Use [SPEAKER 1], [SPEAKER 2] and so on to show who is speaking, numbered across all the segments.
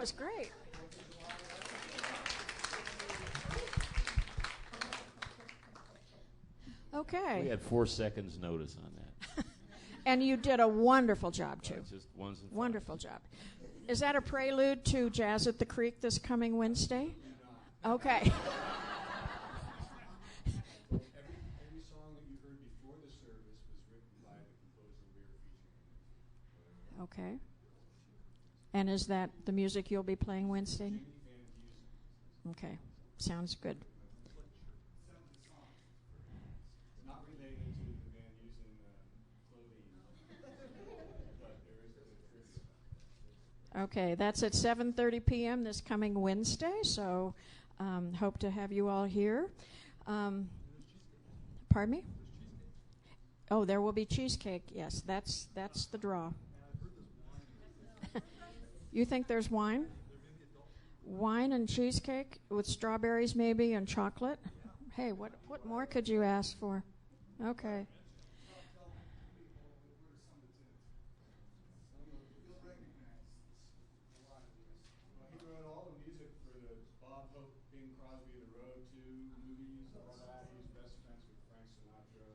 [SPEAKER 1] was great. Okay.
[SPEAKER 2] We had 4 seconds notice on that.
[SPEAKER 1] And you did a wonderful job, too.
[SPEAKER 2] Just ones and
[SPEAKER 1] Wonderful job. Is that a prelude to Jazz at the Creek this coming Wednesday? Okay.
[SPEAKER 3] Every song that you heard before the service was written by the composer we were featuring.
[SPEAKER 1] Okay. And is that the music you'll be playing Wednesday? Okay. Sounds good.
[SPEAKER 3] Not related to the band using clothing, but there is a tribute.
[SPEAKER 1] Okay, that's at 7:30 p.m. this coming Wednesday, so hope to have you all here. Pardon me? Oh, there will be cheesecake. Yes, that's the draw. You think there's wine? Wine and cheesecake with strawberries maybe and chocolate? Hey, what more could you ask for? Okay.
[SPEAKER 3] He wrote all the music for the Bob Hope, Bing Crosby, The Road to movies, all that. He's best friends with Frank Sinatra.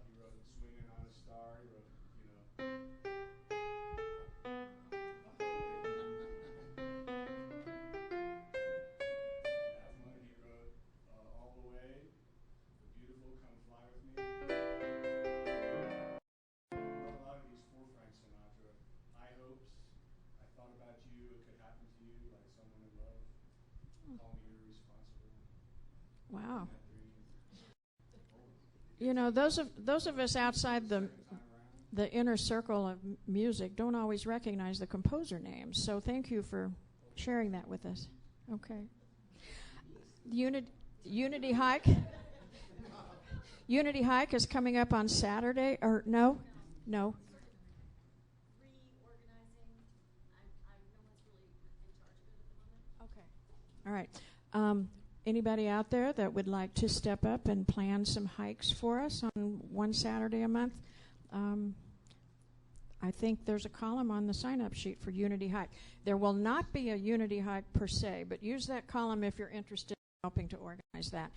[SPEAKER 3] He wrote Swinging on a Star. He wrote, that one. He wrote All the Way, The Beautiful, Come Fly With Me. He wrote a lot of these for Frank Sinatra. High Hopes, I Thought About You, It Could Happen to You, Like Someone in Love, Call Me Irresponsible.
[SPEAKER 1] Wow. You know, those of us outside the inner circle of music don't always recognize the composer names. So thank you for sharing that with us. Okay. Unity Hike. Unity Hike is coming up on Saturday, or no?
[SPEAKER 4] Reorganizing. I no one's really in charge of it at the moment.
[SPEAKER 1] Okay. All right. Anybody out there that would like to step up and plan some hikes for us on one Saturday a month? I think there's a column on the sign-up sheet for Unity Hike. There will not be a Unity Hike per se, but use that column if you're interested in helping to organize that.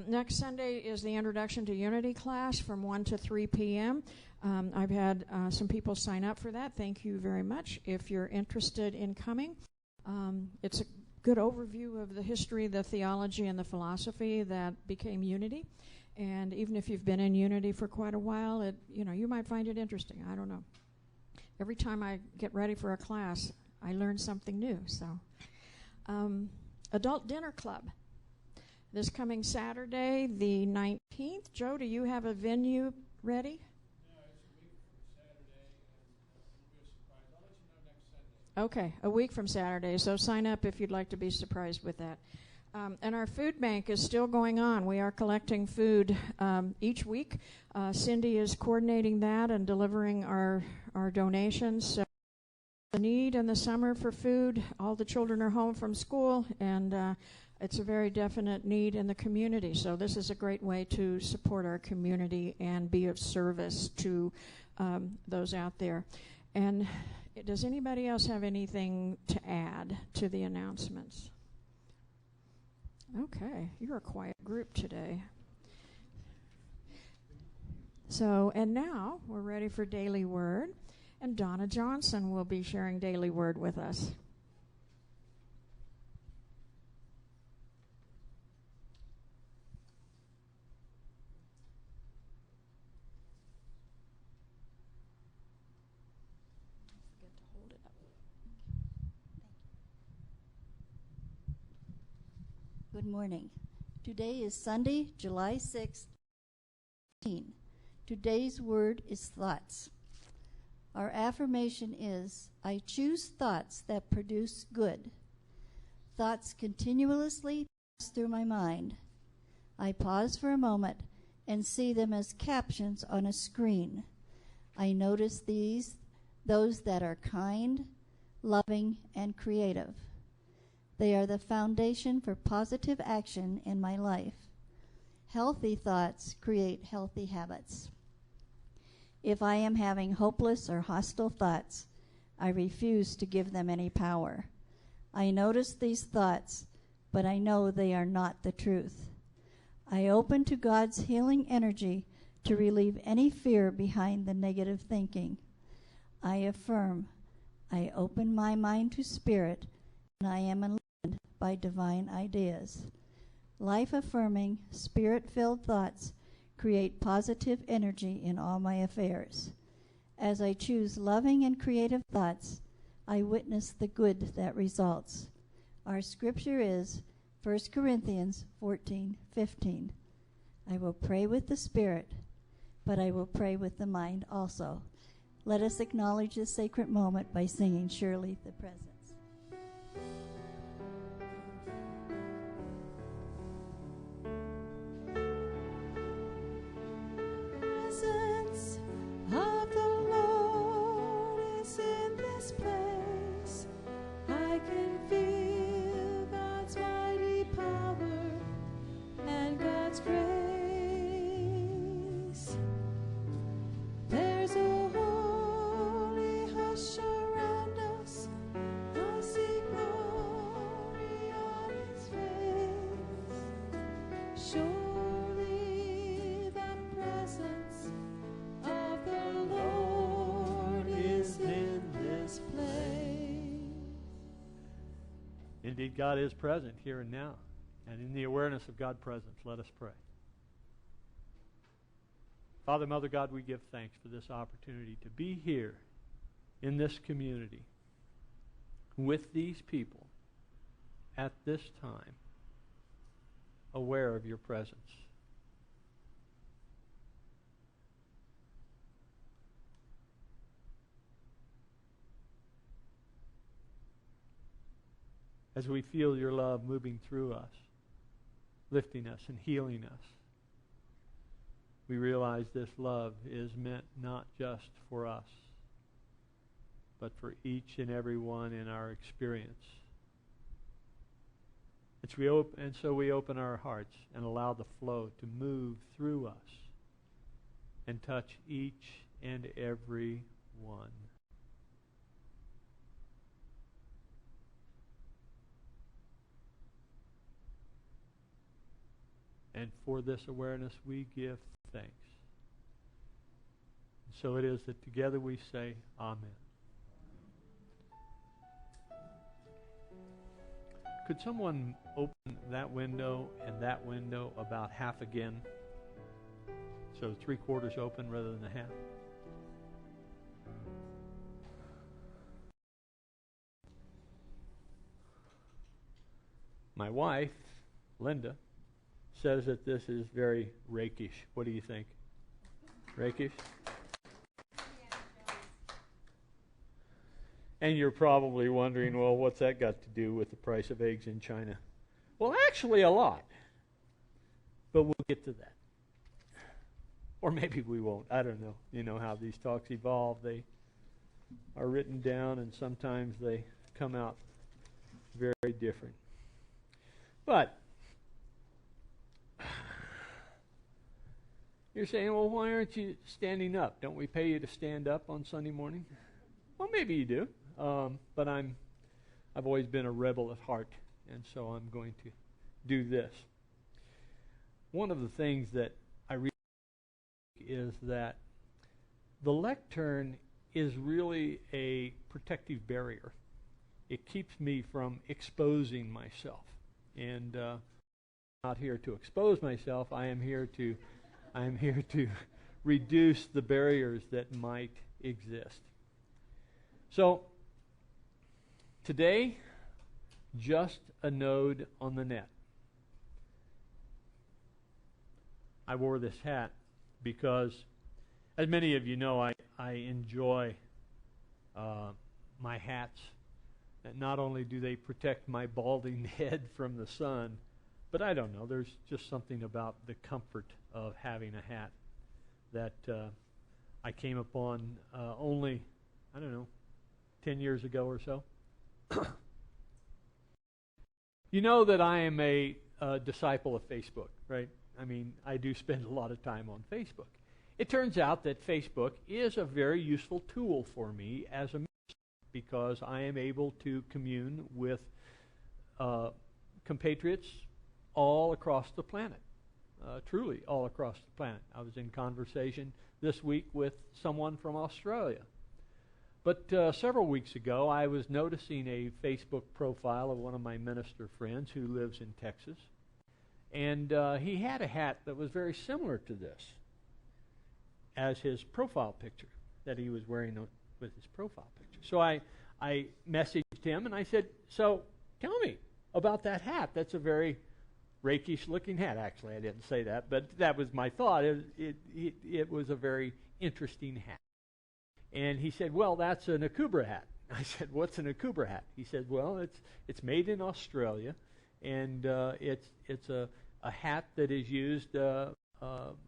[SPEAKER 1] Next Sunday is the Introduction to Unity class from 1 to 3 p.m. I've had some people sign up for that. Thank you very much. If you're interested in coming, it's a good overview of the history, the theology, and the philosophy that became Unity. And even if you've been in Unity for quite a while, you might find it interesting. I don't know. Every time I get ready for a class, I learn something new. So, Adult Dinner Club. This coming Saturday, the 19th. Joe, do you have a venue ready?
[SPEAKER 3] Yeah, it's a week from Saturday, and it'll be a surprise. I'll let you know next Sunday.
[SPEAKER 1] Okay, a week from Saturday, so sign up if you'd like to be surprised with that. And our food bank is still going on. We are collecting food each week. Cindy is coordinating that and delivering our donations. So the need in the summer for food, all the children are home from school, and it's a very definite need in the community. So this is a great way to support our community and be of service to those out there. And does anybody else have anything to add to the announcements? Okay, you're a quiet group today. So, and now we're ready for Daily Word, and Donna Johnson will be sharing Daily Word with us.
[SPEAKER 5] Good morning. Today is Sunday, July 6th. Today's word is thoughts. Our affirmation is, I choose thoughts that produce good. Thoughts continuously pass through my mind. I pause for a moment and see them as captions on a screen. I notice those that are kind, loving, and creative. They are the foundation for positive action in my life. Healthy thoughts create healthy habits. If I am having hopeless or hostile thoughts, I refuse to give them any power. I notice these thoughts, but I know they are not the truth. I open to God's healing energy to relieve any fear behind the negative thinking. I affirm, I open my mind to spirit, and I am enlightened by divine ideas. Life-affirming, spirit-filled thoughts create positive energy in all my affairs. As I choose loving and creative thoughts, I witness the good that results. Our scripture is 1 Corinthians 14:15. I will pray with the spirit, but I will pray with the mind also. Let us acknowledge this sacred moment by singing Surely the Presence.
[SPEAKER 6] Presence of the Lord is in this place. I can feel God's mighty power and God's grace. There's a holy hush around us. I see glory on His face. Surely the presence of the Lord is in this place.
[SPEAKER 7] Indeed, God is present here and now. And in the awareness of God's presence, let us pray. Father, Mother God, we give thanks for this opportunity to be here in this community with these people at this time, aware of your presence. As we feel your love moving through us, lifting us and healing us, we realize this love is meant not just for us, but for each and every one in our experience. And so we open our hearts and allow the flow to move through us and touch each and every one. And for this awareness, we give thanks. So it is that together we say, Amen. Could someone open that window and that window about half again? So 3/4 open rather than a half. My wife, Linda, says that this is very rakish. What do you think? Rakish? And you're probably wondering, well, what's that got to do with the price of eggs in China? Well, actually a lot. But we'll get to that. Or maybe we won't. I don't know. You know how these talks evolve. They are written down and sometimes they come out very different. But you're saying, well, why aren't you standing up? Don't we pay you to stand up on Sunday morning? Well, maybe you do. But I've always been a rebel at heart, and so I'm going to do this. One of the things that I read is that the lectern is really a protective barrier. It keeps me from exposing myself. And I'm not here to expose myself. I am here to reduce the barriers that might exist. So, today, just a node on the net. I wore this hat because, as many of you know, I enjoy my hats. And not only do they protect my balding head from the sun, but I don't know, there's just something about the comfort of having a hat that I came upon only, 10 years ago or so. You know that I am a disciple of Facebook, right? I mean, I do spend a lot of time on Facebook. It turns out that Facebook is a very useful tool for me as a minister because I am able to commune with compatriots all across the planet, truly all across the planet. I was in conversation this week with someone from Australia. But several weeks ago, I was noticing a Facebook profile of one of my minister friends who lives in Texas. And he had a hat that was very similar to this as his profile picture that he was wearing with his profile picture. So I messaged him and I said, so tell me about that hat. That's a very rakish looking hat. Actually, I didn't say that, but that was my thought. It was a very interesting hat. And he said, well, that's an Akubra hat. I said, what's an Akubra hat? He said, well, it's made in Australia, and it's a hat that is used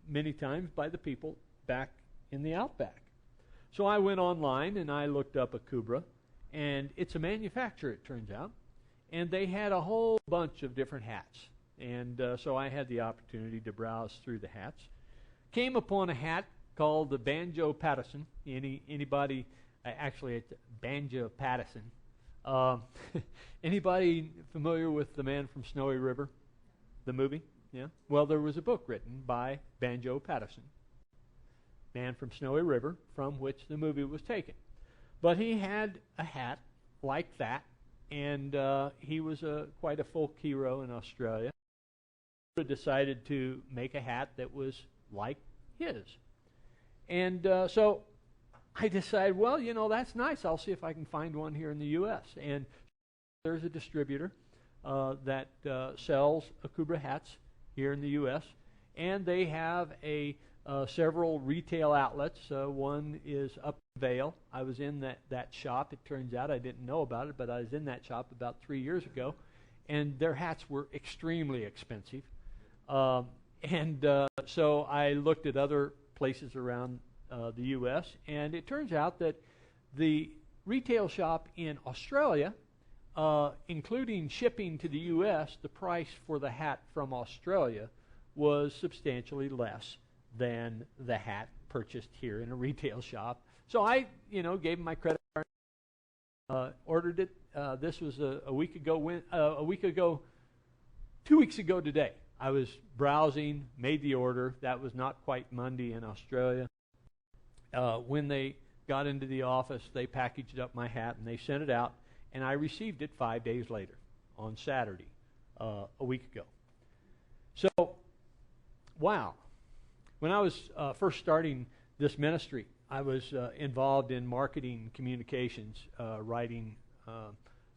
[SPEAKER 7] many times by the people back in the outback. So I went online and I looked up Akubra, and it's a manufacturer, it turns out, and they had a whole bunch of different hats. And so I had the opportunity to browse through the hats. Came upon a hat called the Banjo Patterson. Anybody? Actually, it's Banjo Patterson. Anybody familiar with The Man from Snowy River, the movie? Yeah. Well, there was a book written by Banjo Patterson, Man from Snowy River, from which the movie was taken. But he had a hat like that, and he was quite a folk hero in Australia. He decided to make a hat that was like his. And so I decided, well, that's nice. I'll see if I can find one here in the U.S. And there's a distributor that sells Akubra hats here in the U.S. And they have several retail outlets. One is up in Vale. I was in that shop. It turns out I didn't know about it, but I was in that shop about 3 years ago. And their hats were extremely expensive. So I looked at other places around the U.S., and it turns out that the retail shop in Australia, including shipping to the U.S., the price for the hat from Australia was substantially less than the hat purchased here in a retail shop. So I, gave him my credit card, ordered it. This was a week ago. 2 weeks ago today. I was browsing, made the order. That was not quite Monday in Australia. When they got into the office, they packaged up my hat and they sent it out, and I received it 5 days later on Saturday, a week ago. So, wow. When I was first starting this ministry, I was involved in marketing communications, writing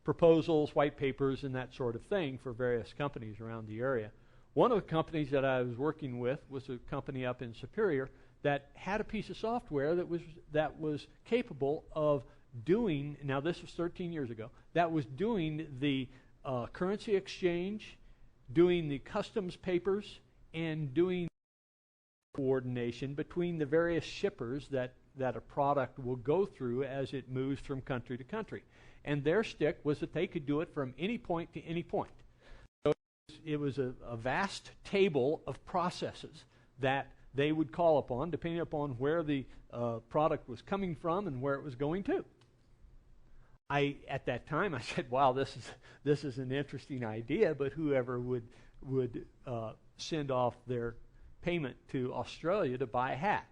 [SPEAKER 7] proposals, white papers, and that sort of thing for various companies around the area. One of the companies that I was working with was a company up in Superior that had a piece of software that was capable of doing, now this was 13 years ago, that was doing the currency exchange, doing the customs papers, and doing coordination between the various shippers that a product will go through as it moves from country to country. And their stick was that they could do it from any point to any point. So it was a vast table of processes that they would call upon, depending upon where the product was coming from and where it was going to. At that time, I said, wow, this is an interesting idea, but whoever would send off their payment to Australia to buy a hat.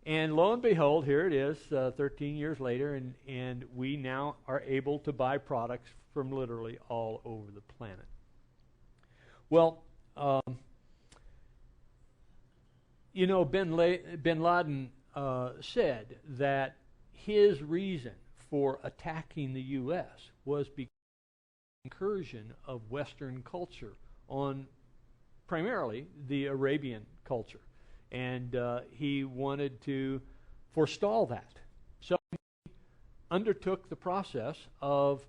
[SPEAKER 7] And lo and behold, here it is, 13 years later, and we now are able to buy products from literally all over the planet. Well, bin Laden said that his reason for attacking the U.S. was because of the incursion of Western culture on primarily the Arabian culture. And he wanted to forestall that. So he undertook the process of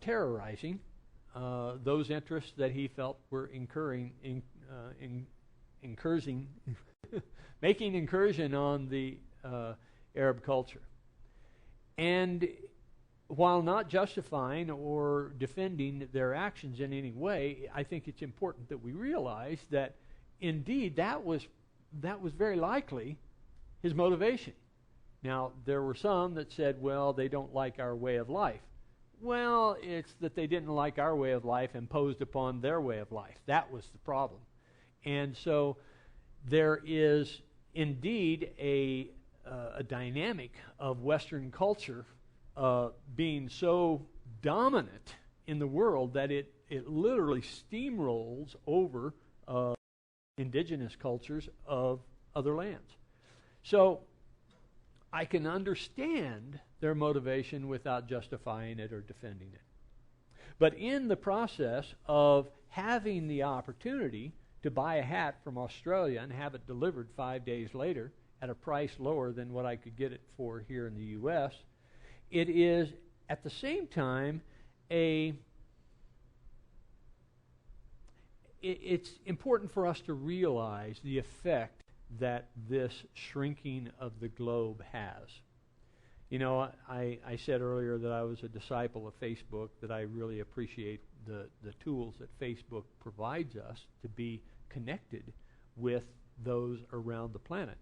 [SPEAKER 7] terrorizing those interests that he felt were making incursion on the Arab culture. And while not justifying or defending their actions in any way, I think it's important that we realize that indeed that was very likely his motivation, Now, there were some that said, well, they don't like our way of life. Well, it's that they didn't like our way of life imposed upon their way of life. That was the problem. And so there is indeed a dynamic of Western culture being so dominant in the world that it literally steamrolls over indigenous cultures of other lands. So I can understand their motivation without justifying it or defending it. But in the process of having the opportunity to buy a hat from Australia and have it delivered 5 days later at a price lower than what I could get it for here in the U.S., it is at the same time it's important for us to realize the effect that this shrinking of the globe has. You know, I said earlier that I was a disciple of Facebook, that I really appreciate the tools that Facebook provides us to be connected with those around the planet.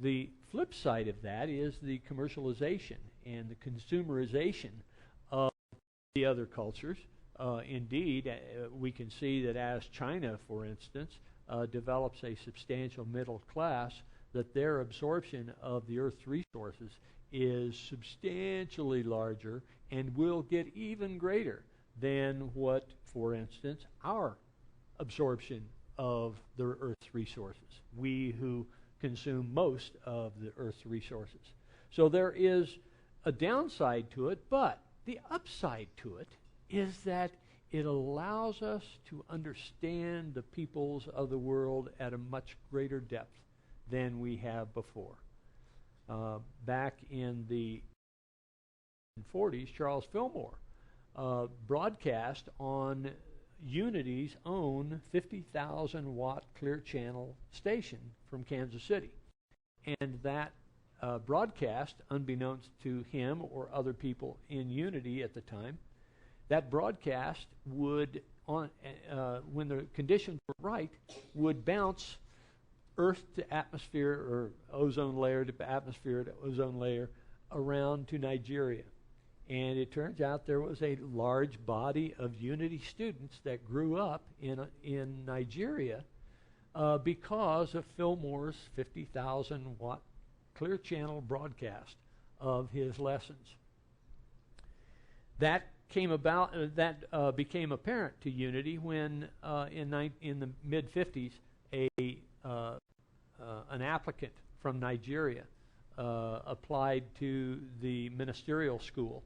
[SPEAKER 7] The flip side of that is the commercialization and the consumerization of the other cultures. Indeed, we can see that as China, for instance, develops a substantial middle class, that their absorption of the Earth's resources is substantially larger and will get even greater than what, for instance, our absorption of the Earth's resources, we who consume most of the Earth's resources. So there is a downside to it, but the upside to it is that it allows us to understand the peoples of the world at a much greater depth than we have before. Back in the 40s, Charles Fillmore broadcast on Unity's own 50,000 watt clear channel station from Kansas City. And that broadcast, unbeknownst to him or other people in Unity at the time, that broadcast would, when the conditions were right, would bounce Earth to atmosphere, or ozone layer to atmosphere to ozone layer, around to Nigeria. And it turns out there was a large body of Unity students that grew up in Nigeria because of Fillmore's 50,000 watt clear channel broadcast of his lessons. That came about. That became apparent to Unity when, in the mid '50s, an applicant from Nigeria applied to the ministerial school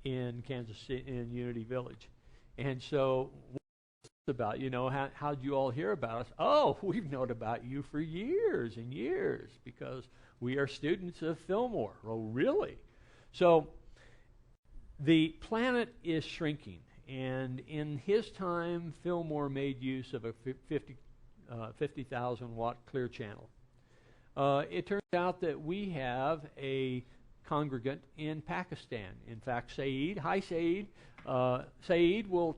[SPEAKER 7] in Kansas City, in Unity Village. And so, what's this about? You know, how'd you all hear about us? Oh, we've known about you for years and years because we are students of Fillmore. Oh, really? So, the planet is shrinking, and in his time, Fillmore made use of a 50,000 watt clear channel. It turns out that we have a congregant in Pakistan. In fact, Saeed, hi Saeed. Saeed will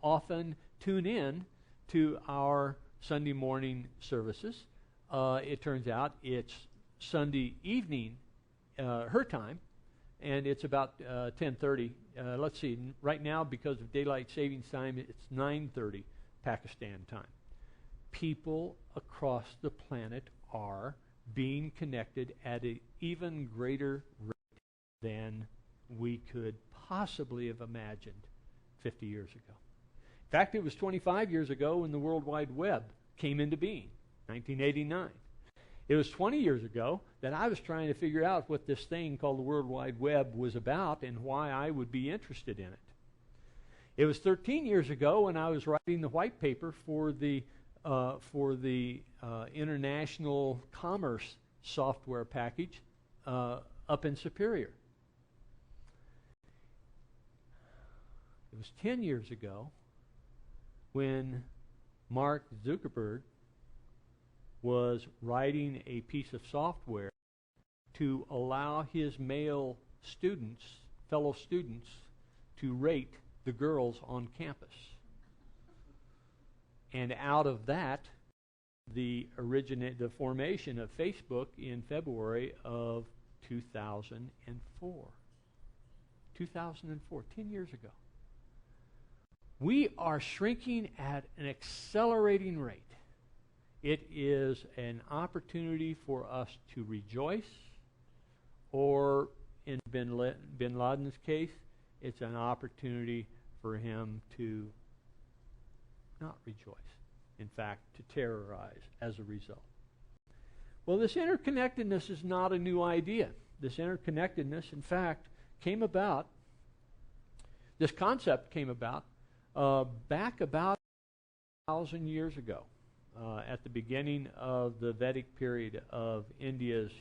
[SPEAKER 7] often tune in to our Sunday morning services. It turns out it's Sunday evening, her time, and it's about 10:30. Let's see, right now, because of daylight savings time, it's 9:30 Pakistan time. People across the planet are being connected at an even greater rate than we could possibly have imagined 50 years ago. In fact, it was 25 years ago when the World Wide Web came into being, 1989. It was 20 years ago that I was trying to figure out what this thing called the World Wide Web was about and why I would be interested in it. It was 13 years ago when I was writing the white paper for the international commerce software package up in Superior. It was 10 years ago when Mark Zuckerberg was writing a piece of software to allow his male students, fellow students, to rate the girls on campus. And out of that, the formation of Facebook in February of 2004. 2004, 10 years ago. We are shrinking at an accelerating rate. It is an opportunity for us to rejoice, or in bin Laden's case, it's an opportunity for him to not rejoice. In fact, to terrorize as a result. Well, this interconnectedness is not a new idea. This interconnectedness, in fact, this concept came about back about 1,000 years ago, at the beginning of the Vedic period of India's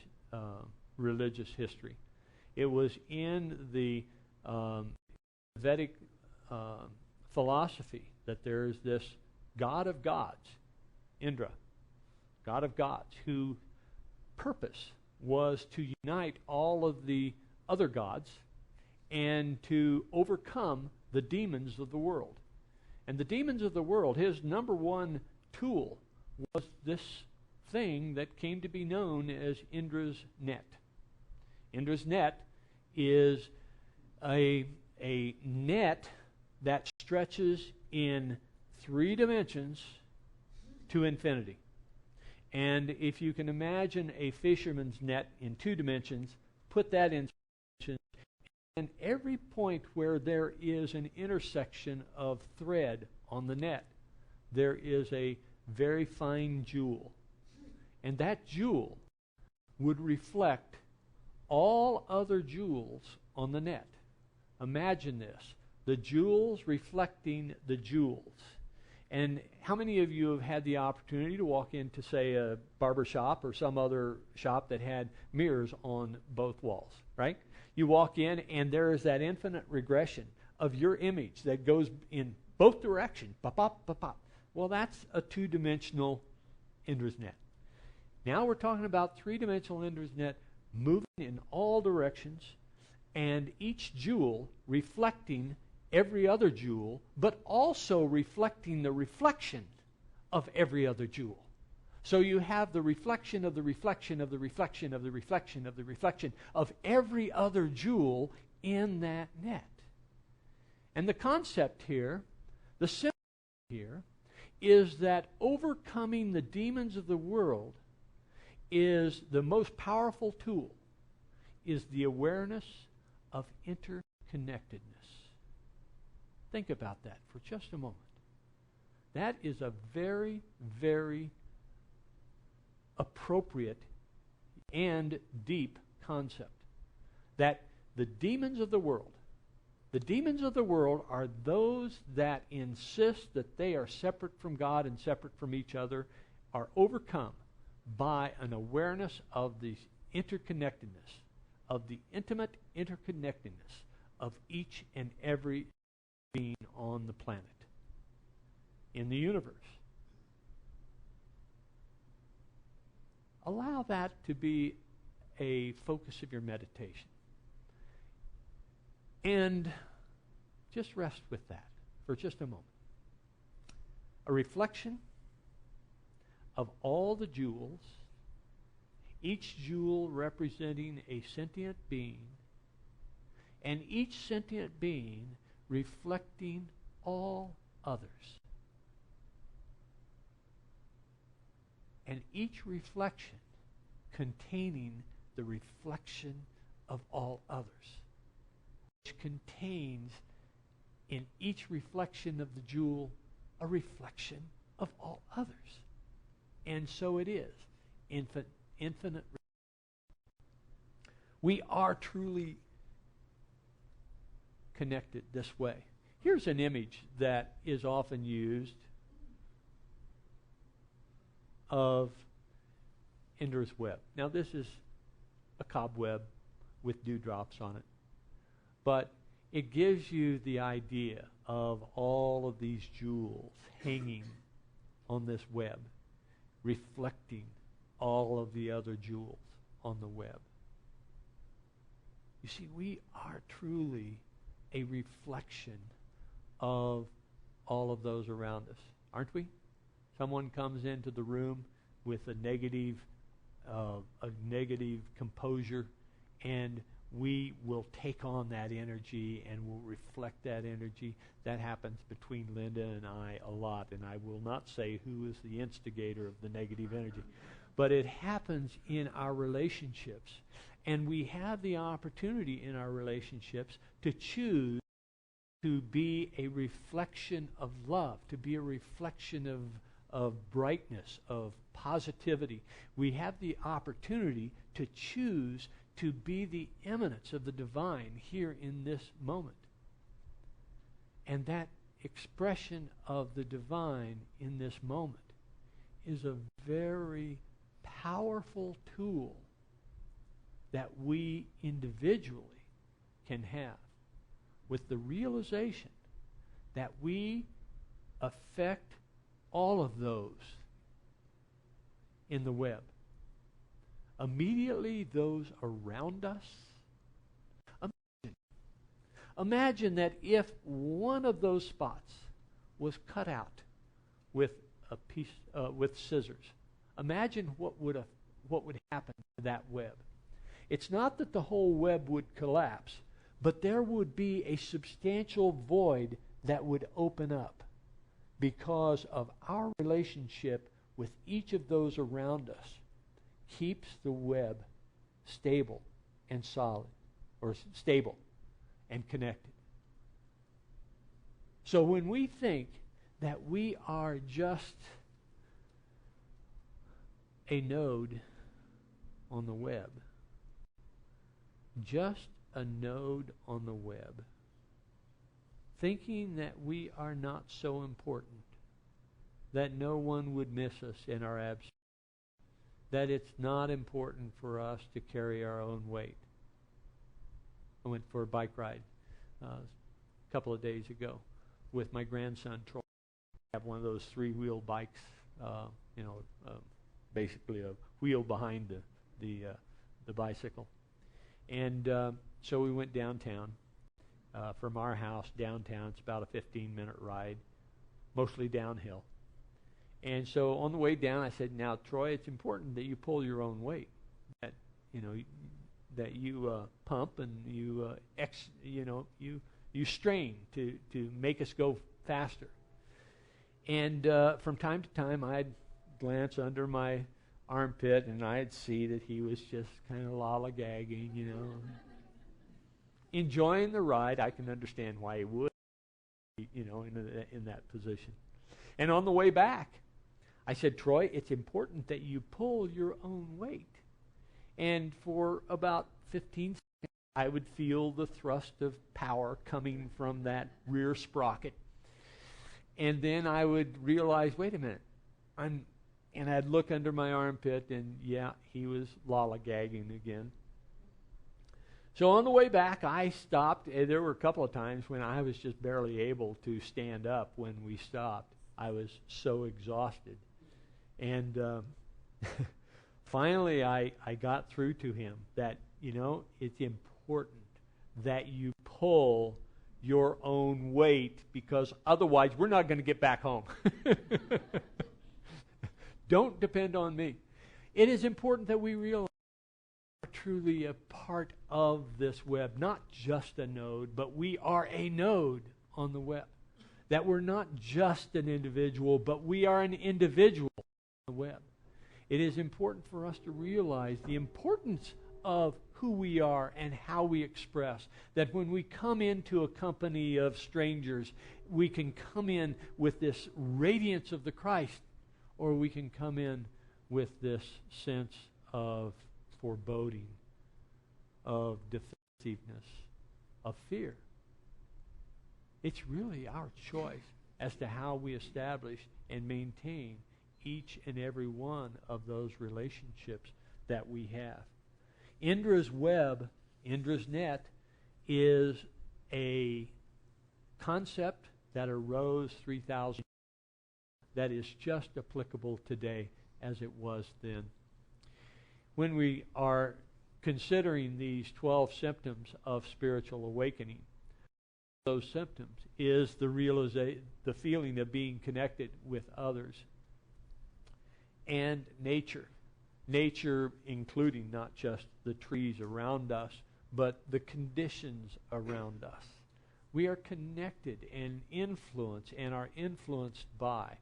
[SPEAKER 7] religious history. It was in the Vedic philosophy that there's this God of gods, Indra, God of gods, whose purpose was to unite all of the other gods and to overcome the demons of the world. And the demons of the world, his number one tool was this thing that came to be known as Indra's net. Indra's net is a net that stretches in 3 dimensions to infinity. And if you can imagine a fisherman's net in 2 dimensions, put that in dimensions, and every point where there is an intersection of thread on the net, there is a very fine jewel. And that jewel would reflect all other jewels on the net. Imagine this, the jewels reflecting the jewels. And how many of you have had the opportunity to walk into, say, a barber shop or some other shop that had mirrors on both walls, right? You walk in, and there is that infinite regression of your image that goes in both directions. Pop, pop, pop, pop. Well, that's a 2-dimensional Indra's net. Now we're talking about 3-dimensional Indra's net moving in all directions, and each jewel reflecting every other jewel, but also reflecting the reflection of every other jewel. So you have the reflection of the reflection of the reflection of the reflection of the reflection of every other jewel in that net. And the concept here, the symbol here, is that overcoming the demons of the world is the most powerful tool, is the awareness of interconnectedness. Think about that for just a moment. That is a very, very appropriate and deep concept. That the demons of the world are those that insist that they are separate from God and separate from each other, are overcome by an awareness of the interconnectedness, of the intimate interconnectedness of each and every being on the planet, in the universe. Allow that to be a focus of your meditation. And just rest with that for just a moment. A reflection of all the jewels, each jewel representing a sentient being, and each sentient being reflecting all others. And each reflection containing the reflection of all others, which contains in each reflection of the jewel a reflection of all others. And so it is, infinite. We are truly connected this way. Here's an image that is often used of Indra's web. Now this is a cobweb with dewdrops on it, but it gives you the idea of all of these jewels hanging on this web, reflecting all of the other jewels on the web. You see, we are truly a reflection of all of those around us, aren't we? Someone comes into the room with a negative composure, and we will take on that energy and will reflect that energy. That happens between Linda and I a lot, and I will not say who is the instigator of the negative energy. But it happens in our relationships, and we have the opportunity in our relationships to choose to be a reflection of love, to be a reflection of brightness, of positivity. We have the opportunity to choose to be the eminence of the divine here in this moment. And that expression of the divine in this moment is a very powerful tool that we individually can have, with the realization that we affect all of those in the web. Immediately those around us. Imagine that if one of those spots was cut out with a piece with scissors. Imagine what would happen to that web. It's not that the whole web would collapse, but there would be a substantial void that would open up because of our relationship with each of those around us keeps the web stable and solid, or stable and connected. So when we think that we are just a node on the web, just a node on the web, thinking that we are not so important, that no one would miss us in our absence, that it's not important for us to carry our own weight. I went for a bike ride a couple of days ago with my grandson, Troy. I have one of those three-wheel bikes, basically a wheel behind the bicycle. And so we went downtown. From our house downtown, it's about a 15-minute ride, mostly downhill. And so on the way down, I said, "Now, Troy, it's important that you pull your own weight. That you pump and you strain to make us go faster." And from time to time, I'd glance under my armpit and I'd see that he was just kind of lollygagging, enjoying the ride. I can understand why he would, in that position. And on the way back, I said, "Troy, it's important that you pull your own weight." And for about 15 seconds, I would feel the thrust of power coming from that rear sprocket. And then I would realize, wait a minute, and I'd look under my armpit, and yeah, he was lollygagging again. So on the way back, I stopped. There were a couple of times when I was just barely able to stand up when we stopped. I was so exhausted. And finally, I got through to him that, it's important that you pull your own weight, because otherwise we're not going to get back home. Don't depend on me. It is important that we realize we are truly a part of this web, not just a node, but we are a node on the web. That we're not just an individual, but we are an individual on the web. It is important for us to realize the importance of who we are and how we express. That when we come into a company of strangers, we can come in with this radiance of the Christ, or we can come in with this sense of foreboding, of defensiveness, of fear. It's really our choice as to how we establish and maintain each and every one of those relationships that we have. Indra's web, Indra's net, is a concept that arose 3,000 years that is just applicable today as it was then. When we are considering these 12 symptoms of spiritual awakening, those symptoms is the feeling of being connected with others and nature. nature, including not just the trees around us, but the conditions around us. We are connected and influenced and are influenced by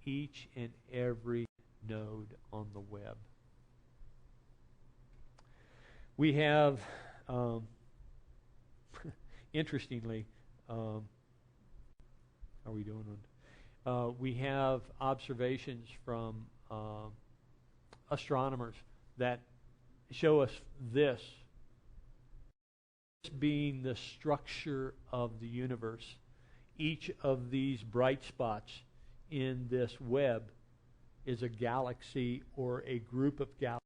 [SPEAKER 7] each and every node on the web. We have, interestingly, how are we doing on? We have observations from astronomers that show us this being the structure of the universe. Each of these bright spots in this web is a galaxy or a group of galaxies.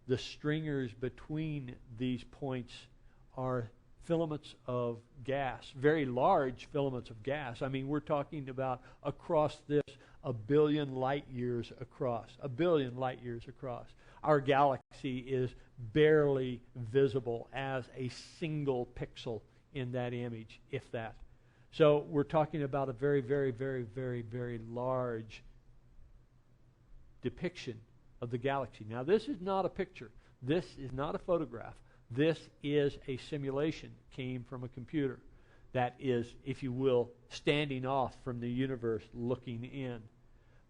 [SPEAKER 7] The stringers between these points are filaments of gas, very large filaments of gas. I mean, we're talking about across this 1 billion light years across. 1 billion light years across. Our galaxy is barely visible as a single pixel in that image, if that. So we're talking about a very, very, very, very, very large depiction of the galaxy. Now, this is not a picture. This is not a photograph. This is a simulation, came from a computer that is, if you will, standing off from the universe looking in.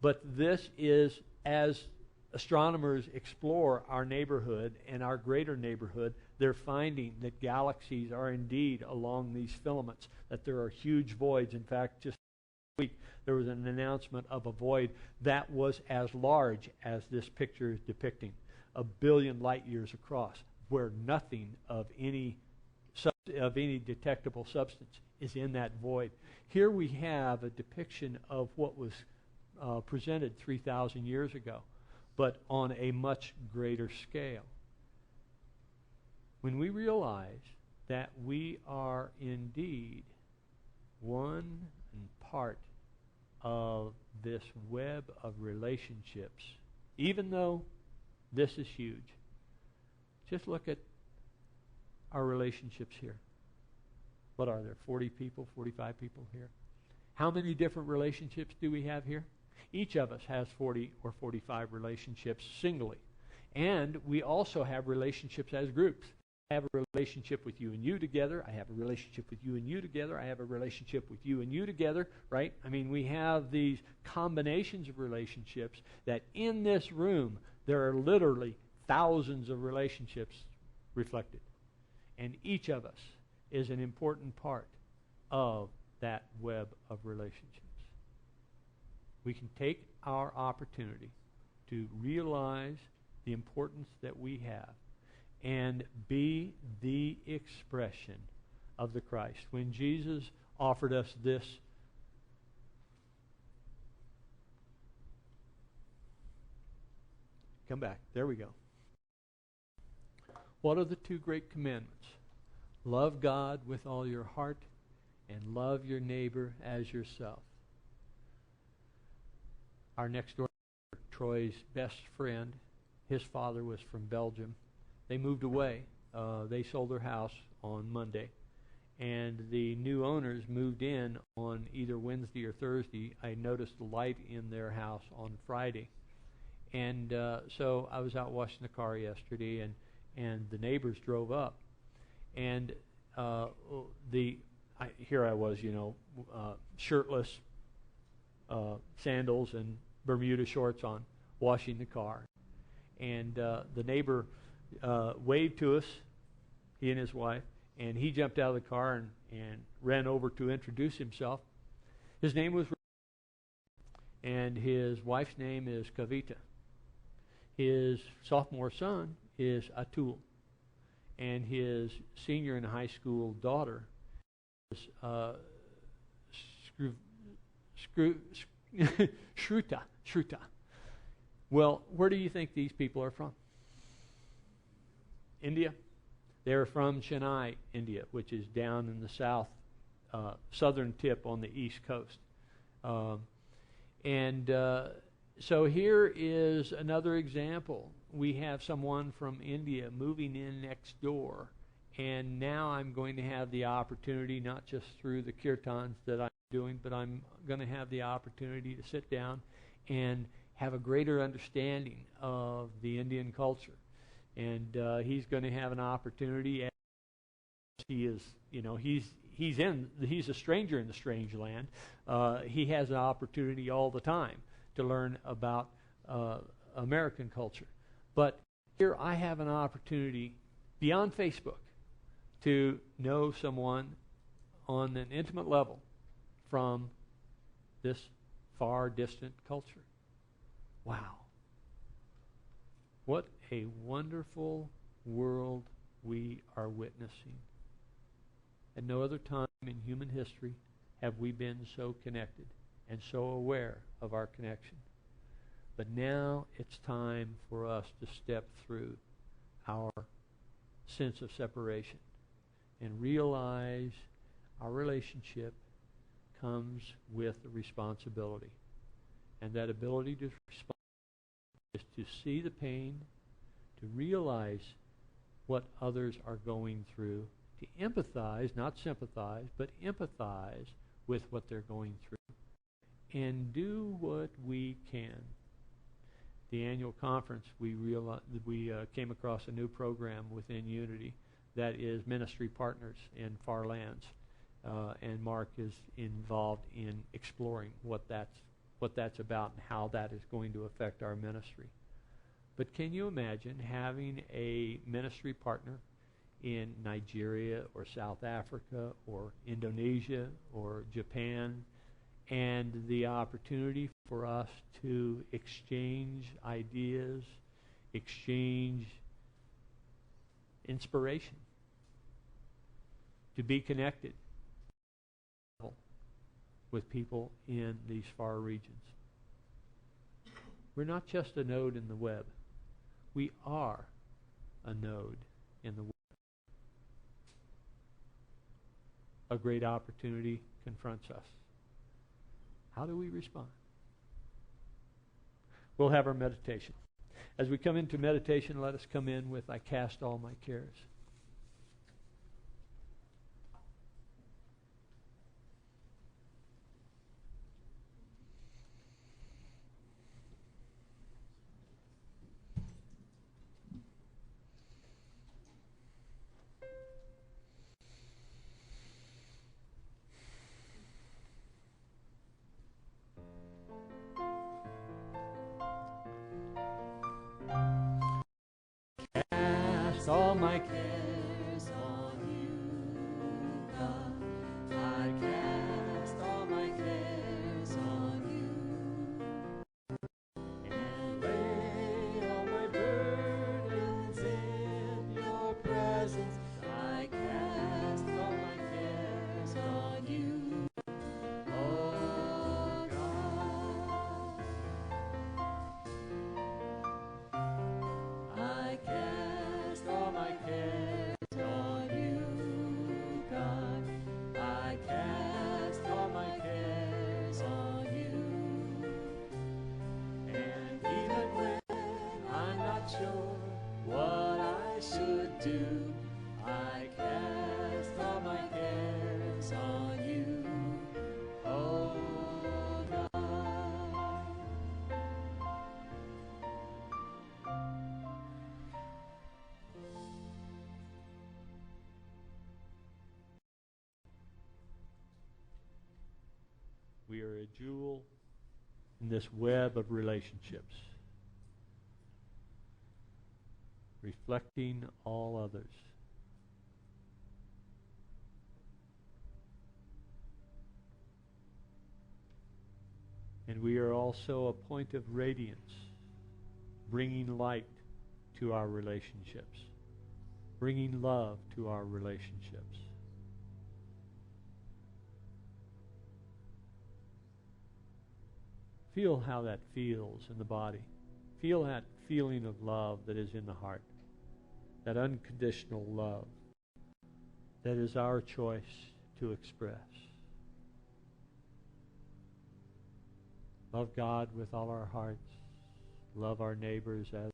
[SPEAKER 7] But this is, as astronomers explore our neighborhood and our greater neighborhood, they're finding that galaxies are indeed along these filaments, that there are huge voids. In fact, just last week there was an announcement of a void that was as large as this picture is depicting, 1 billion light years across, where nothing of any detectable substance is in that void. Here we have a depiction of what was presented 3,000 years ago, but on a much greater scale. When we realize that we are indeed one and part of this web of relationships, even though this is huge, just look at our relationships here. What are there, 40 people, 45 people here? How many different relationships do we have here? Each of us has 40 or 45 relationships singly. And we also have relationships as groups. I have a relationship with you and you together. I have a relationship with you and you together. I have a relationship with you and you together, right? I mean, we have these combinations of relationships that in this room, there are literally thousands of relationships reflected. And each of us is an important part of that web of relationships. We can take our opportunity to realize the importance that we have and be the expression of the Christ. When Jesus offered us this come back. There we go. What are the two great commandments? Love God with all your heart and love your neighbor as yourself. Our next door neighbor, Troy's best friend, his father was from Belgium. They moved away. They sold their house on Monday. And the new owners moved in on either Wednesday or Thursday. I noticed a light in their house on Friday. And so I was out washing the car yesterday, and the neighbors drove up. And here I was, shirtless, sandals and Bermuda shorts on, washing the car. And the neighbor waved to us, he and his wife, and he jumped out of the car and ran over to introduce himself. His name was and his wife's name is Kavita. His sophomore son is Atul, and his senior in high school daughter is Shruta. Well, where do you think these people are from? India. They're from Chennai, India, which is down in the southern tip on the east coast. So here is another example. We have someone from India moving in next door, and now I'm going to have the opportunity, not just through the kirtans that I'm doing, but I'm going to have the opportunity to sit down and have a greater understanding of the Indian culture. And he's going to have an opportunity. As he is, he's a stranger in the strange land. He has an opportunity all the time to learn about American culture. But here I have an opportunity beyond Facebook to know someone on an intimate level from this far distant culture. Wow. What a wonderful world we are witnessing. At no other time in human history have we been so connected and so aware of our connection. But now it's time for us to step through our sense of separation and realize our relationship comes with a responsibility. And that ability to respond is to see the pain, to realize what others are going through, to empathize, not sympathize, but empathize with what they're going through, and do what we can. The annual conference, we came across a new program within Unity that is ministry partners in far lands, and Mark is involved in exploring what that's about and how that is going to affect our ministry. But can you imagine having a ministry partner in Nigeria or South Africa or Indonesia or Japan, and the opportunity for us to exchange ideas, exchange inspiration, to be connected with people in these far regions? We're not just a node in the web. We are a node in the web. A great opportunity confronts us. How do we respond? We'll have our meditation. As we come into meditation, let us come in with I cast all my cares. All my cares on you, God. I cast all my cares on you, and lay all my burdens in your presence. I cast all my cares on you, oh God. I cast all my cares on you, God. I cast all my cares on you. And even when I'm not sure what I should do, I cast all my cares on you, oh God. We are a jewel in this web of relationships, reflecting all others. And we are also a point of radiance, bringing light to our relationships, bringing love to our relationships. Feel how that feels in the body. Feel that feeling of love that is in the heart. That unconditional love that is our choice to express. Love God with all our hearts. Love our neighbors as ourselves.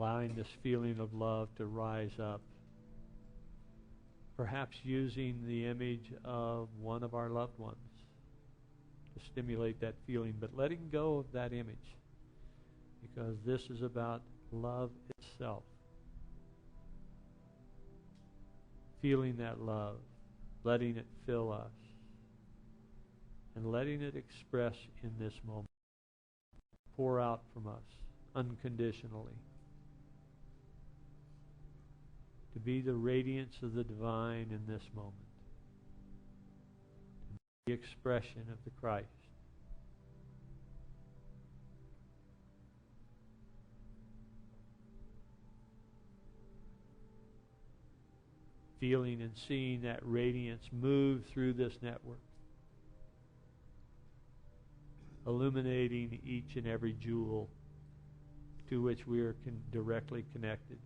[SPEAKER 7] allowing this feeling of love to rise up. Perhaps using the image of one of our loved ones to stimulate that feeling, but letting go of that image, because this is about love itself. Feeling that love, letting it fill us, and letting it express in this moment, pour out from us unconditionally, to be the radiance of the divine in this moment, to be the expression of the Christ. Feeling and seeing that radiance move through this network, illuminating each and every jewel to which we are directly connected,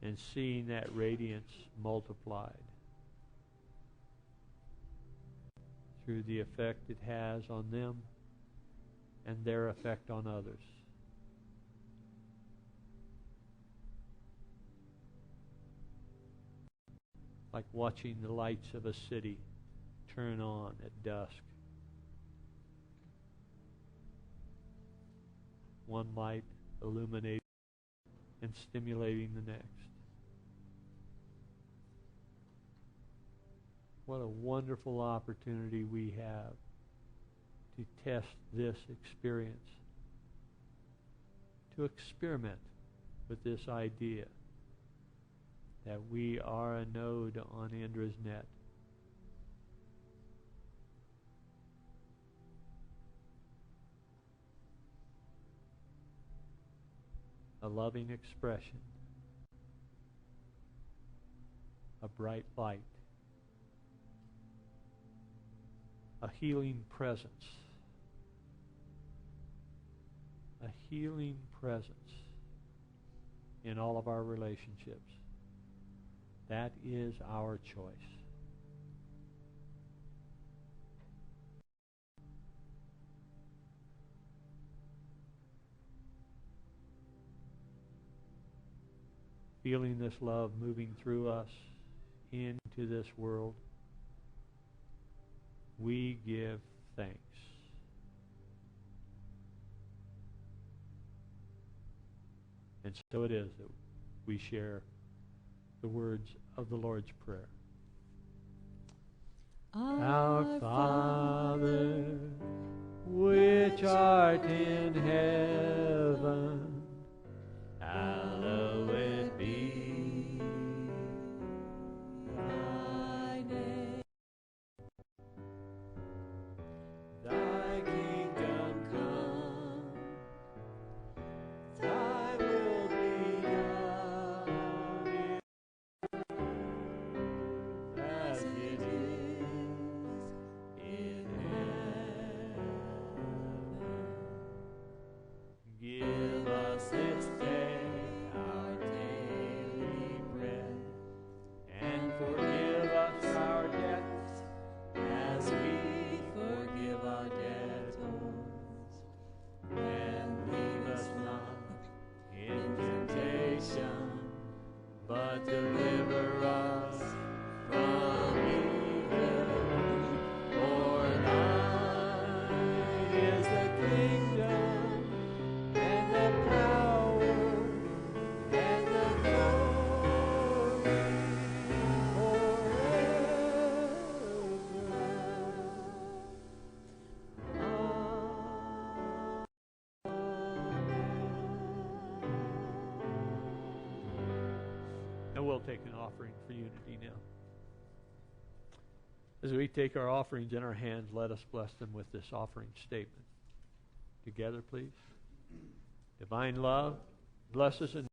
[SPEAKER 7] and seeing that radiance multiplied through the effect it has on them and their effect on others. Like watching the lights of a city turn on at dusk. One light illuminating and stimulating the next. What a wonderful opportunity we have to test this experience, to experiment with this idea that we are a node on Indra's net. A loving expression, a bright light, a healing presence, a healing presence in all of our relationships. That is our choice. Feeling this love moving through us into this world, we give thanks. And so it is that we share the words of the Lord's Prayer. Our Father, which art in heaven, hallowed be thy name. Thy kingdom come, thy will be done as it is in heaven. Give us this day our daily bread, and forgive us our debts as we forgive our debtors. And lead us not in temptation, but deliver us from evil. For thine is the kingdom and the power and the glory forever. And we'll take an offering for unity now. As we take our offerings in our hands, let us bless them with this offering statement. Together, please. Divine love, bless us and